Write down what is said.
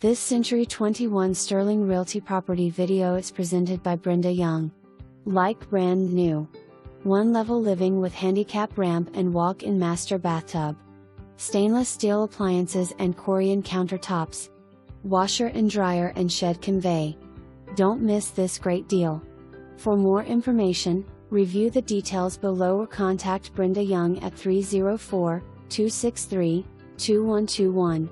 This Century 21 Sterling Realty property video is presented by Brenda Young. Like brand new. One-level living with handicap ramp and walk-in master bathtub. Stainless steel appliances and Corian countertops. Washer and dryer and shed convey. Don't miss this great deal. For more information, review the details below or contact Brenda Young at 304-263-2121.